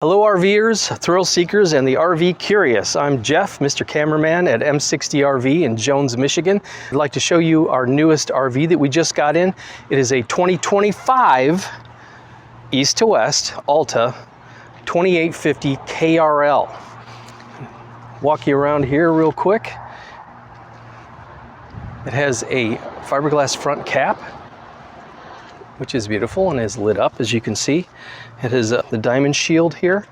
Hello RVers, thrill seekers, and the RV curious. I'm Jeff, Mr. Cameraman at M60 RV in Jones, Michigan. I'd like to show you our newest RV that we just got in. It is a 2025 East to West Alta 2850 KRL. Walk you around here real quick. It has a fiberglass front cap, which is beautiful and is lit up, as you can see. It has the diamond shield here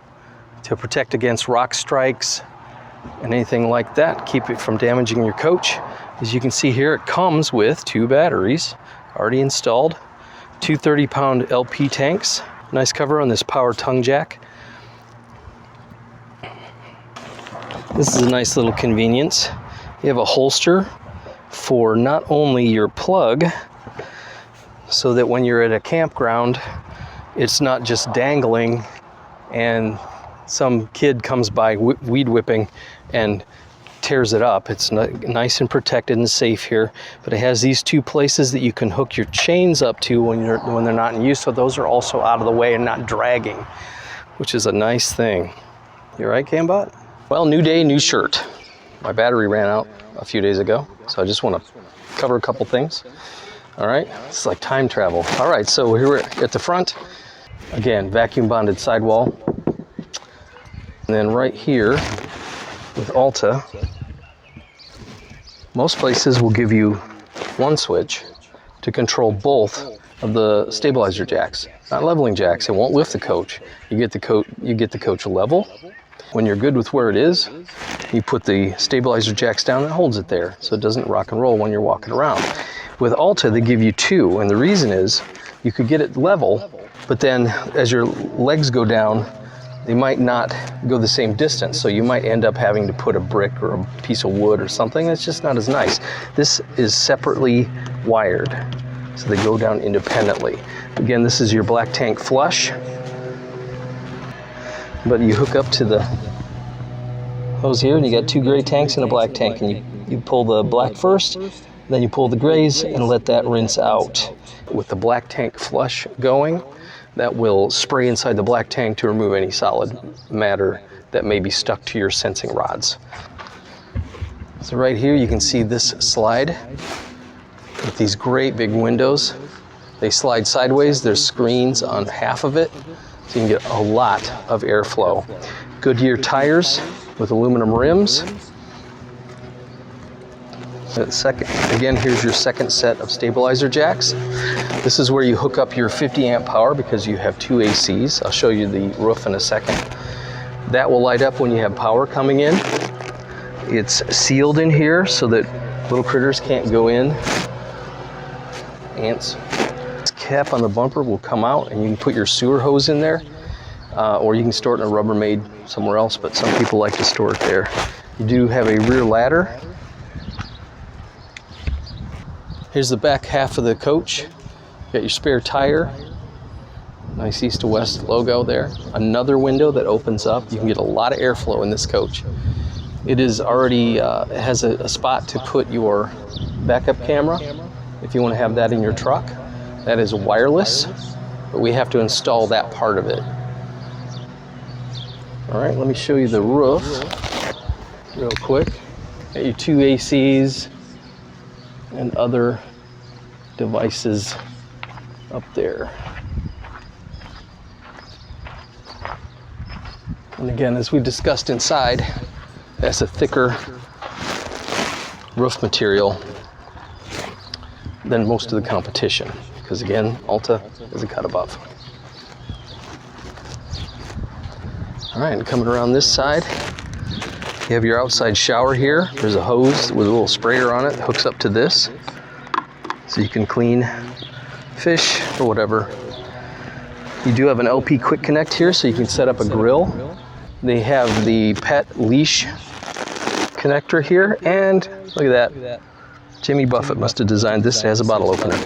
to protect against rock strikes and anything like that, keep it from damaging your coach. As you can see here, it comes with 2 batteries already installed, 2 30-pound LP tanks, nice cover on this power tongue jack. This is a nice little convenience. You have a holster for not only your plug, so that when you're at a campground, it's not just dangling and some kid comes by weed whipping and tears it up. It's nice and protected and safe here, but it has these 2 places that you can hook your chains up to when they're not in use, so those are also out of the way and not dragging, which is a nice thing. You all right, Cambot? Well, new day, new shirt. My battery ran out a few days ago, so I just want to cover a couple things. All right, it's like time travel. All right, so here we're at the front. Again, vacuum bonded sidewall. And then right here with Alta, most places will give you 1 switch to control both of the stabilizer jacks, not leveling jacks. It won't lift the coach. You get the coach level. When you're good with where it is, you put the stabilizer jacks down and it holds it there, so it doesn't rock and roll when you're walking around. With Alta, they give you 2, and the reason is you could get it level, but then as your legs go down, they might not go the same distance, so you might end up having to put a brick or a piece of wood or something. It's just not as nice. This is separately wired, so they go down independently. Again, this is your black tank flush, but you hook up to the hose here, and you got 2 gray tanks and a black tank, and you pull the black first, then you pull the grays and let that rinse out. With the black tank flush going, that will spray inside the black tank to remove any solid matter that may be stuck to your sensing rods. So right here you can see this slide with these great big windows. They slide sideways. There's screens on half of it, so you can get a lot of airflow. Goodyear tires with aluminum rims. Again, here's your second set of stabilizer jacks. This is where you hook up your 50 amp power because you have 2 ACs. I'll show you the roof in a second. That will light up when you have power coming in. It's sealed in here so that little critters can't go in. Ants. This cap on the bumper will come out and you can put your sewer hose in there, or you can store it in a Rubbermaid somewhere else, but some people like to store it there. You do have a rear ladder. Here's the back half of the coach. You got your spare tire. Nice East to West logo there. Another window that opens up. You can get a lot of airflow in this coach. It is already, it has a spot to put your backup camera if you want to have that in your truck. That is wireless, but we have to install that part of it. All right, let me show you the roof real quick. Got your 2 ACs and other devices up there. And again, as we discussed inside, that's a thicker roof material than most of the competition, because again, Alta is a cut above. All right, and coming around this side, you have your outside shower here. There's a hose with a little sprayer on it that hooks up to this, so you can clean fish or whatever. You do have an LP quick connect here, so you can set up a grill. They have the pet leash connector here, and look at that. Jimmy Buffett must have designed this. It has a bottle opener.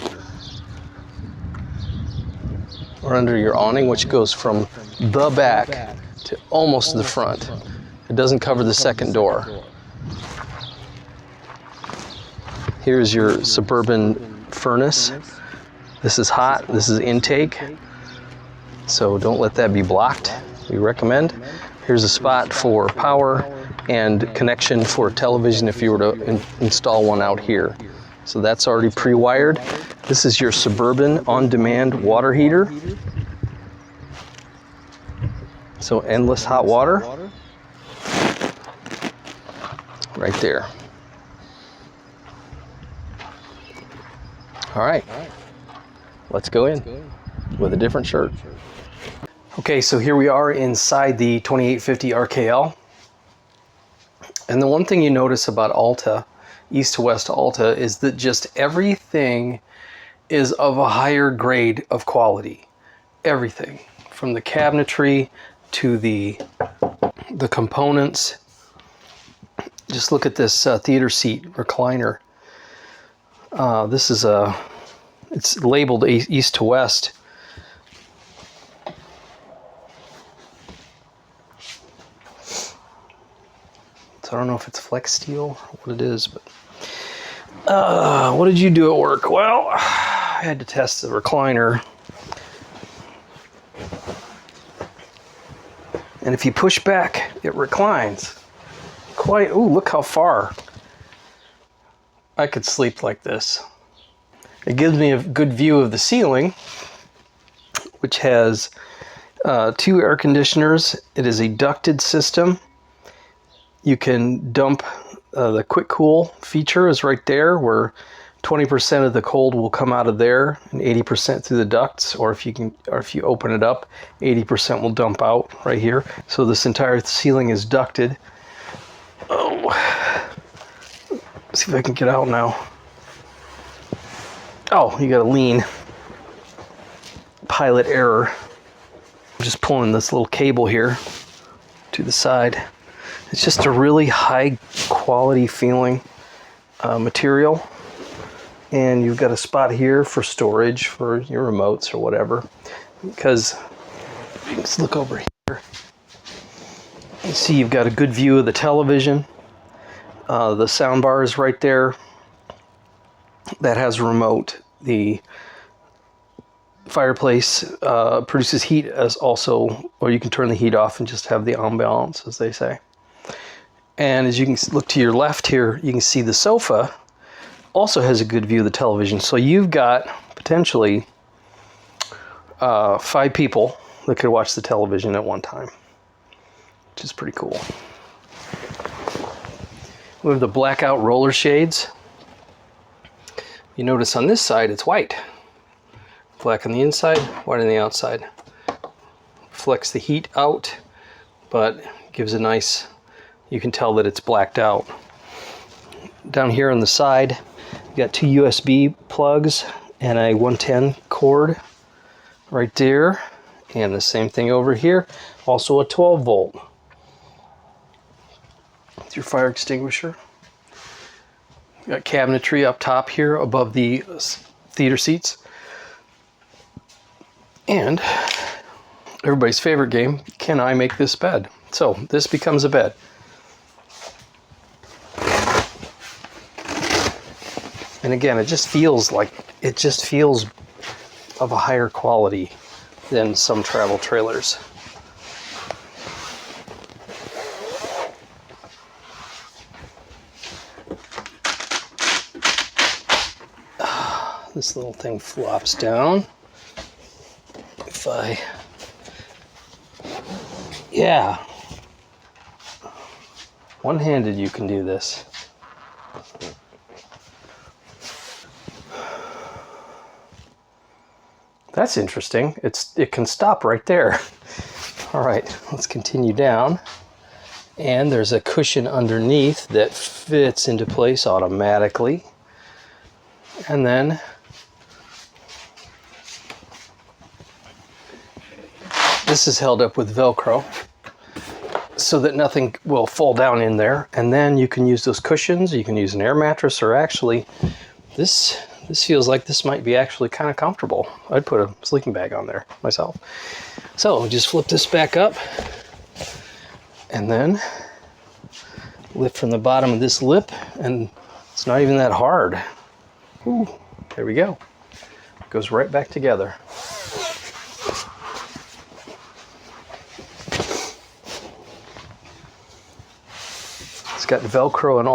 Or under your awning, which goes from the back to almost the front. It doesn't cover the second door. Here's your Suburban furnace. This is hot, this is intake, so don't let that be blocked. we recommend. Here's a spot for power and connection for television if you were to install one out here. So that's already pre-wired. This is your Suburban on-demand water heater. So endless hot water. Right there. All right, let's go in with a different shirt. Okay, so here we are inside the 2850 RKL. And the one thing you notice about Alta, east to west Alta, is that just everything is of a higher grade of quality. Everything, from the cabinetry to the components. Just look at this theater seat recliner. This is it's labeled east to west. So I don't know if it's flex steel or what it is, but what did you do at work? Well, I had to test the recliner. And if you push back, it reclines. Quite, ooh, look how far. I could sleep like this. It gives me a good view of the ceiling, which has 2 air conditioners. It is a ducted system. You can dump the quick cool feature is right there, where 20% of the cold will come out of there and 80% through the ducts, or if you open it up, 80% will dump out right here. So this entire ceiling is ducted. Oh, let's see if I can get out now. Oh, you gotta lean. Pilot error. I'm just pulling this little cable here to the side. It's just a really high quality feeling material. And you've got a spot here for storage for your remotes or whatever. Because, let's look over here. You see you've got a good view of the television. The sound bar is right there. That has a remote. The fireplace produces heat as also, or you can turn the heat off and just have the ambiance, as they say. And as you can look to your left here, you can see the sofa also has a good view of the television. So you've got potentially 5 people that could watch the television at one time, which is pretty cool. We have the blackout roller shades. You notice on this side it's white. Black on the inside, white on the outside. Flecks the heat out, but gives a nice, you can tell that it's blacked out. Down here on the side, you got 2 USB plugs and a 110 cord right there. And the same thing over here, also a 12 volt. With your fire extinguisher. You got cabinetry up top here above the theater seats. And everybody's favorite game, can I make this bed? So this becomes a bed. And again, it just feels of a higher quality than some travel trailers. This little thing flops down. Yeah. One-handed you can do this. That's interesting. It can stop right there. All right, let's continue down. And there's a cushion underneath that fits into place automatically. And then this is held up with Velcro so that nothing will fall down in there. And then you can use those cushions. You can use an air mattress, or actually this feels like this might be actually kind of comfortable. I'd put a sleeping bag on there myself. So just flip this back up and then lift from the bottom of this lip, and it's not even that hard. Ooh, there we go. Goes right back together. It's got Velcro in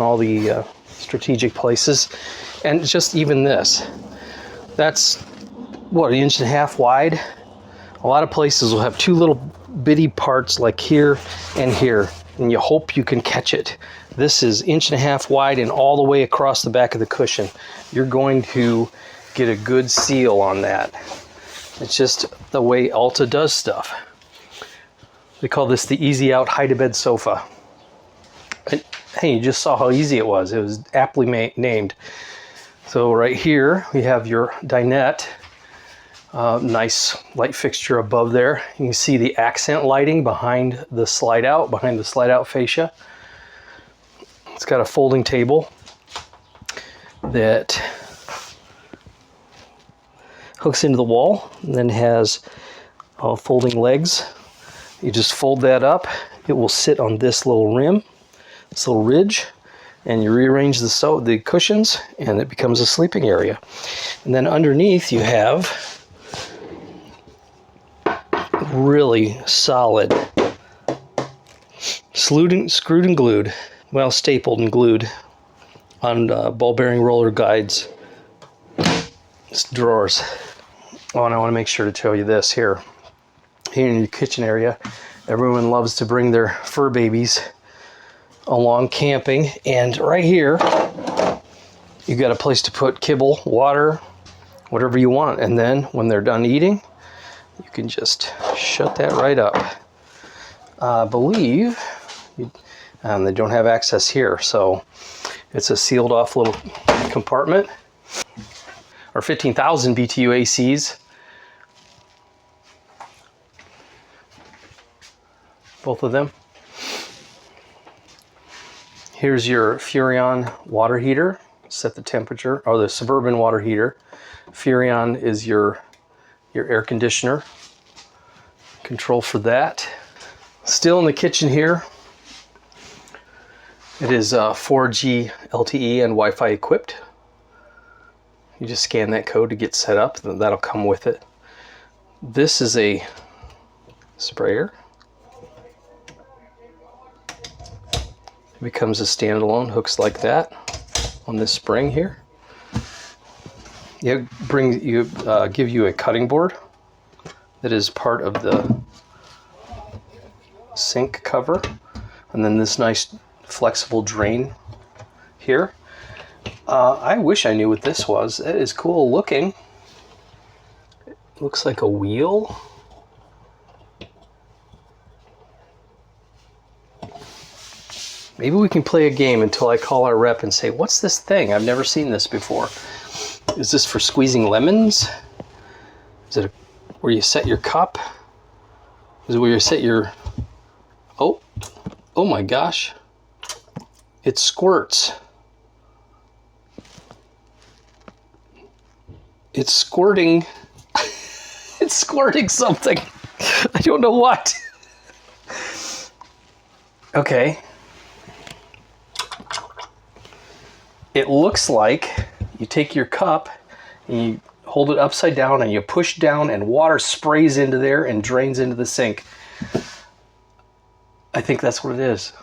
all the strategic places. And just even this, that's what, 1.5 inches wide. A lot of places will have two little bitty parts like here and here, and you hope you can catch it. This is 1.5 inches wide and all the way across the back of the cushion. You're going to get a good seal on that. It's just the way Alta does stuff. They call this the easy out hide-to-bed sofa. And, hey, you just saw how easy it was. It was aptly named. So right here we have your dinette. Nice light fixture above there. You can see the accent lighting behind the slide out fascia. It's got a folding table that hooks into the wall and then has folding legs. You just fold that up. It will sit on this little rim, this little ridge, and you rearrange the cushions and it becomes a sleeping area. And then underneath you have really solid, screwed and glued, well, stapled and glued on ball bearing roller guides. It's drawers. Oh, and I want to make sure to tell you this here. Here in the kitchen area, everyone loves to bring their fur babies along camping, and right here you got a place to put kibble, water, whatever you want, and then when they're done eating, you can just shut that right up. I believe they don't have access here, so it's a sealed off little compartment. Or 15,000 BTU ACs. Both of them. Here's your Furrion water heater. Set the temperature, or the Suburban water heater. Furrion is your air conditioner. Control for that. Still in the kitchen here. It is 4G LTE and Wi-Fi equipped. You just scan that code to get set up, and that'll come with it. This is a sprayer. It becomes a standalone, hooks like that on this spring here. Give you a cutting board that is part of the sink cover, and then this nice flexible drain here. I wish I knew what this was. It is cool looking. It looks like a wheel. Maybe we can play a game until I call our rep and say, what's this thing? I've never seen this before. Is this for squeezing lemons? Is it where you set your cup? Is it where you set your... Oh my gosh. It squirts. It's squirting. It's squirting something. I don't know what. Okay. It looks like you take your cup and you hold it upside down and you push down and water sprays into there and drains into the sink. I think that's what it is.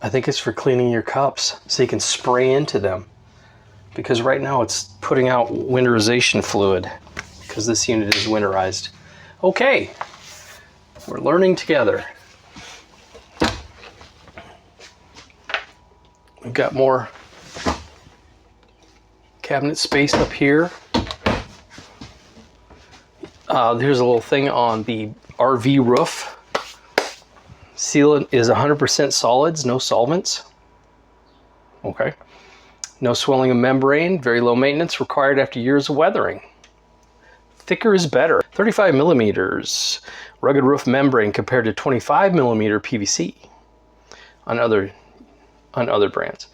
I think it's for cleaning your cups so you can spray into them. Because right now it's putting out winterization fluid because this unit is winterized. Okay, we're learning together. We've got more cabinet space up here. There's a little thing on the RV roof. Sealant is 100% solids, no solvents. Okay. No swelling of membrane, very low maintenance required after years of weathering. Thicker is better. 35 millimeters rugged roof membrane compared to 25 millimeter PVC on other brands.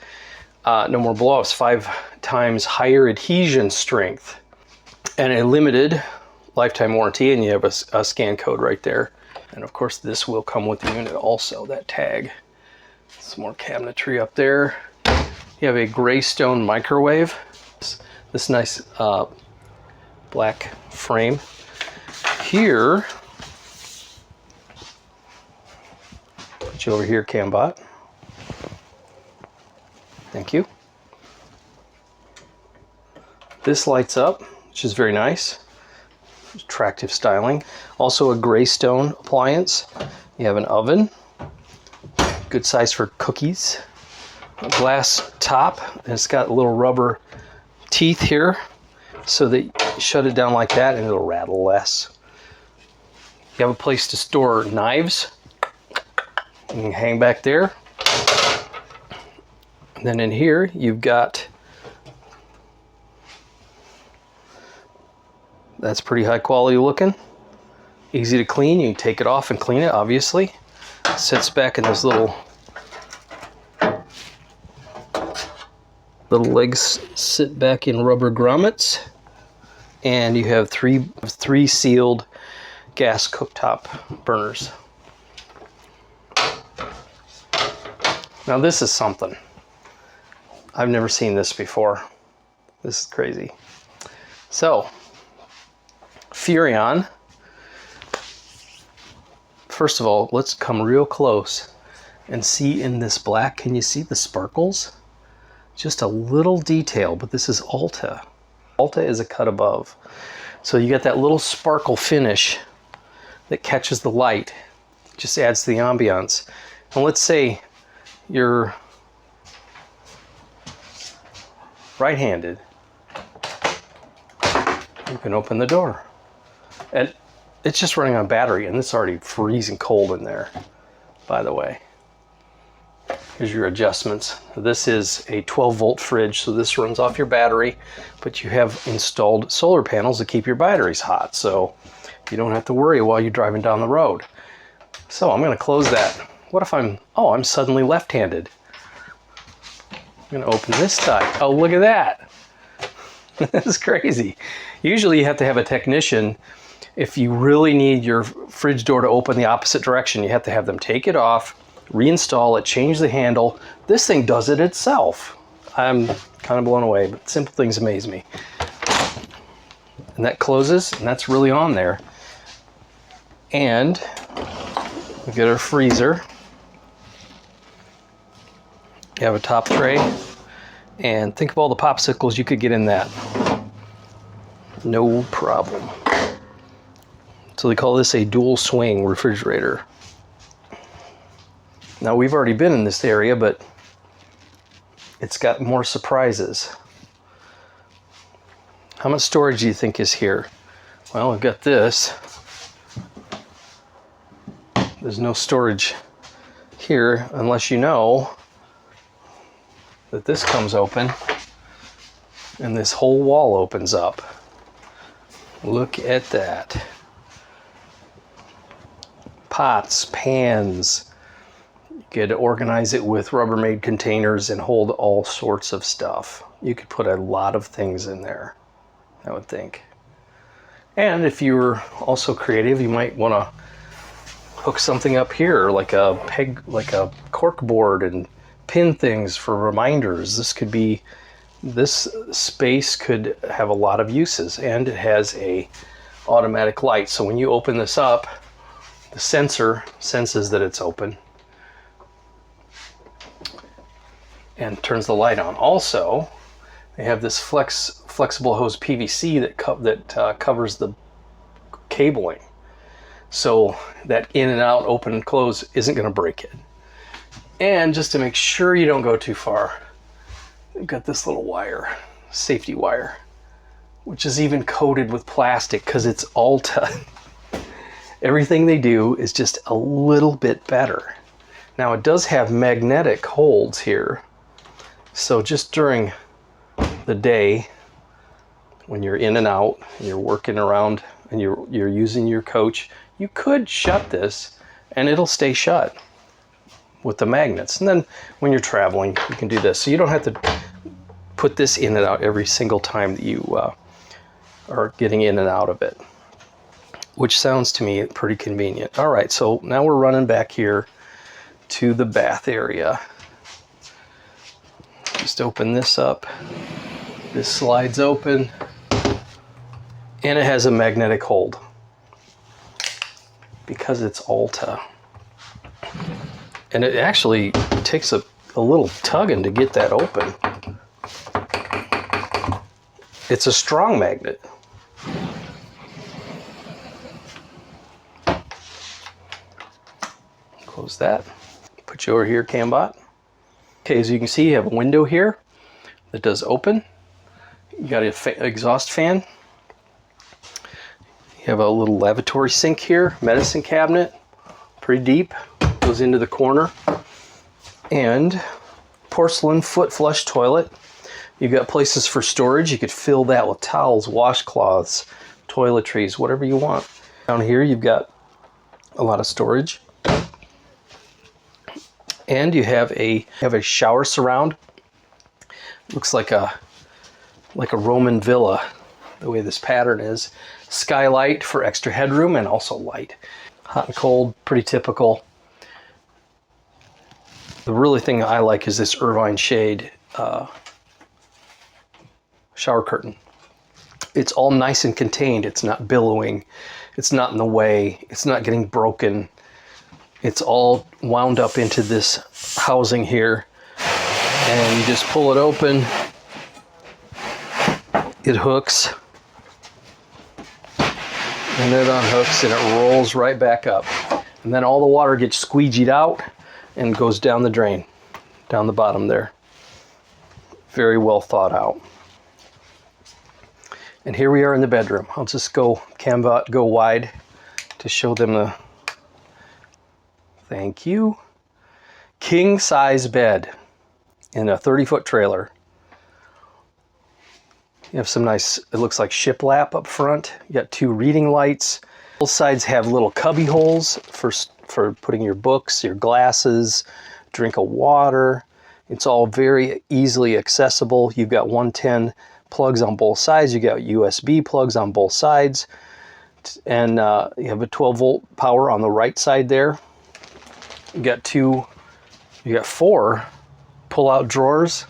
No more blow-offs, 5 times higher adhesion strength, and a limited lifetime warranty, and you have a scan code right there. And of course this will come with the unit also, that tag. Some more cabinetry up there. You have a Greystone microwave. This nice black frame. Put you over here, Cambot. Thank you. This lights up, which is very nice. Attractive styling. Also a Greystone appliance. You have an oven. Good size for cookies. A glass top. And it's got little rubber teeth here so that you shut it down like that and it'll rattle less. You have a place to store knives. You can hang back there. And then in here, you've got, that's pretty high quality looking. Easy to clean. You can take it off and clean it, obviously. It sits back in those little legs sit back in rubber grommets. And you have three sealed gas cooktop burners. Now this is something. I've never seen this before. This is crazy. So, Furrion. First of all, let's come real close and see in this black. Can you see the sparkles? Just a little detail, but this is Alta. Alta is a cut above. So you got that little sparkle finish that catches the light. Just adds to the ambiance. And let's say you're right-handed, you can open the door. And it's just running on battery, and it's already freezing cold in there, by the way. Here's your adjustments. This is a 12-volt fridge, so this runs off your battery, but you have installed solar panels to keep your batteries hot, so you don't have to worry while you're driving down the road. So I'm going to close that. What if I'm suddenly left-handed? I'm going to open this side. Oh, look at that. That's crazy. Usually you have to have a technician. If you really need your fridge door to open the opposite direction, you have to have them take it off, reinstall it, change the handle. This thing does it itself. I'm kind of blown away, but simple things amaze me. And that closes, and that's really on there. And we get our freezer. You have a top tray, and think of all the popsicles you could get in that. No problem. So they call this a dual swing refrigerator. Now we've already been in this area, but it's got more surprises. How much storage do you think is here? Well, we've got this. There's no storage here unless you know that this comes open and this whole wall opens up. Look at that. Pots, pans. You could organize it with Rubbermaid containers and hold all sorts of stuff. You could put a lot of things in there, I would think. And if you were also creative, you might want to hook something up here, like a peg, like a cork board, and pin things for reminders. This space could have a lot of uses, and it has a automatic light. So when you open this up, the sensor senses that it's open and turns the light on. Also, they have this flexible hose PVC that covers the cabling. So that in and out, open and close isn't going to break it. And just to make sure you don't go too far, they've got this little wire, safety wire, which is even coated with plastic because it's Alta. Everything they do is just a little bit better. Now it does have magnetic holds here. So just during the day, when you're in and out, and you're working around and you're using your coach, you could shut this and it'll stay shut with the magnets. And then when you're traveling, you can do this. So you don't have to put this in and out every single time that you are getting in and out of it, which sounds to me pretty convenient. All right, so now we're running back here to the bath area. Just open this up. This slides open, and it has a magnetic hold because it's Alta. And it actually takes a little tugging to get that open. It's a strong magnet. Close that. Put you over here, Cambot. Okay, as you can see, you have a window here that does open. You got an exhaust fan. You have a little lavatory sink here, medicine cabinet, pretty deep, goes into the corner. And porcelain foot flush toilet. You've got places for storage. You could fill that with towels, washcloths, toiletries, whatever you want. Down here you've got a lot of storage. And you have a shower surround. Looks like a Roman villa, the way this pattern is. Skylight for extra headroom and also light. Hot and cold, pretty typical. The really thing I like is this Irvine shade shower curtain. It's all nice and contained. It's not billowing. It's not in the way. It's not getting broken. It's all wound up into this housing here. And you just pull it open. It hooks. And it unhooks and it rolls right back up. And then all the water gets squeegeed out and goes down the drain, down the bottom there. Very well thought out. And here we are in the bedroom. I'll just go wide to show them the, thank you. King size bed in a 30-foot trailer. You have some nice, it looks like shiplap up front. You got 2 reading lights. Both sides have little cubby holes for putting your books, your glasses, drink of water. It's all very easily accessible. You've got 110 plugs on both sides. You got USB plugs on both sides. And you have a 12-volt power on the right side there. You got 4 pull-out drawers.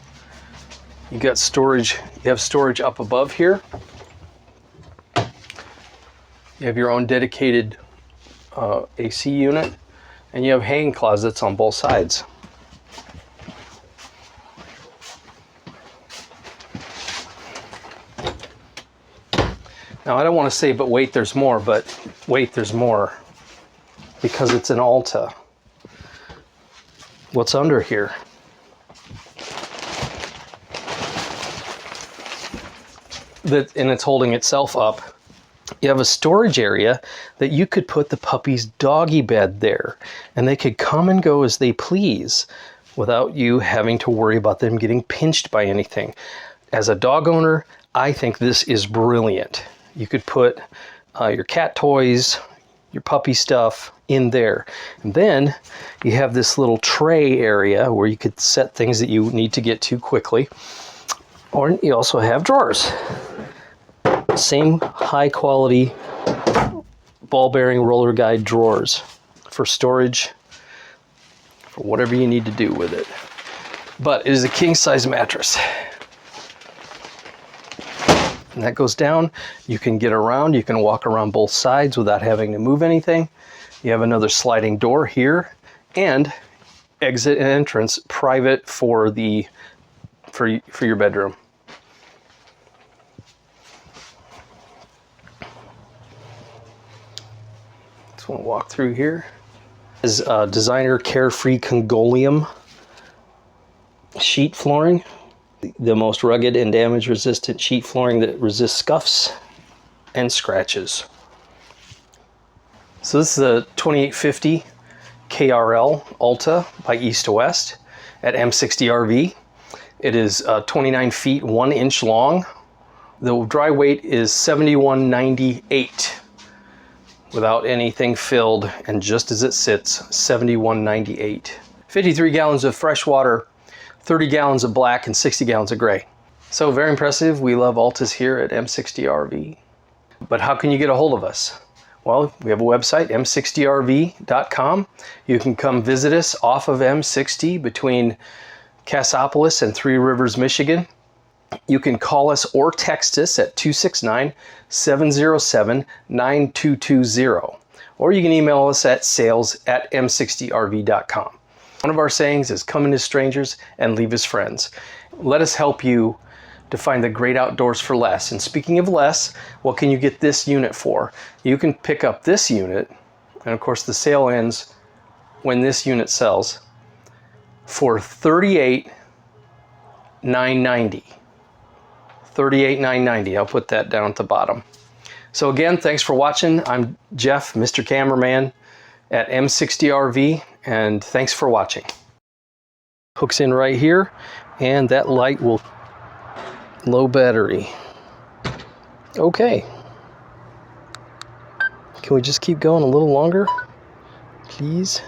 You got storage, you have storage up above here. You have your own dedicated AC unit, and you have hanging closets on both sides. Now I don't want to say, but wait, there's more, but wait, there's more, because it's an Alta. What's under here? And it's holding itself up. You have a storage area that you could put the puppy's doggy bed there, and they could come and go as they please without you having to worry about them getting pinched by anything. As a dog owner, I think this is brilliant. You could put your cat toys, your puppy stuff in there. And then you have this little tray area where you could set things that you need to get to quickly. Or you also have drawers. Same high quality ball bearing roller guide drawers for storage, for whatever you need to do with it. But it is a king size mattress. And that goes down. You can get around, you can walk around both sides without having to move anything. You have another sliding door here and exit and entrance private for your bedroom. Just want to walk through here. This is designer Carefree Congolium sheet flooring. The most rugged and damage resistant sheet flooring that resists scuffs and scratches. So this is a 2850 KRL Alta by East to West at M60RV. It is 29 feet 1 inch long. The dry weight is 7198 without anything filled, and just as it sits, 7198. 53 gallons of fresh water, 30 gallons of black, and 60 gallons of gray. So very impressive. We love Altas here at M60RV. But how can you get a hold of us? Well, we have a website, m60rv.com. You can come visit us off of M60 between Cassopolis and Three Rivers, Michigan. You can call us or text us at 269-707-9220. Or you can email us at sales@m60rv.com. One of our sayings is come in as strangers and leave as friends. Let us help you to find the great outdoors for less. And speaking of less, what can you get this unit for? You can pick up this unit, and of course the sale ends when this unit sells, for $38,990. $38,990. I'll put that down at the bottom. So again, thanks for watching. I'm Jeff, Mr. Cameraman at M60RV, and thanks for watching. Hooks in right here, and that light will low battery. Okay. Can we just keep going a little longer, please?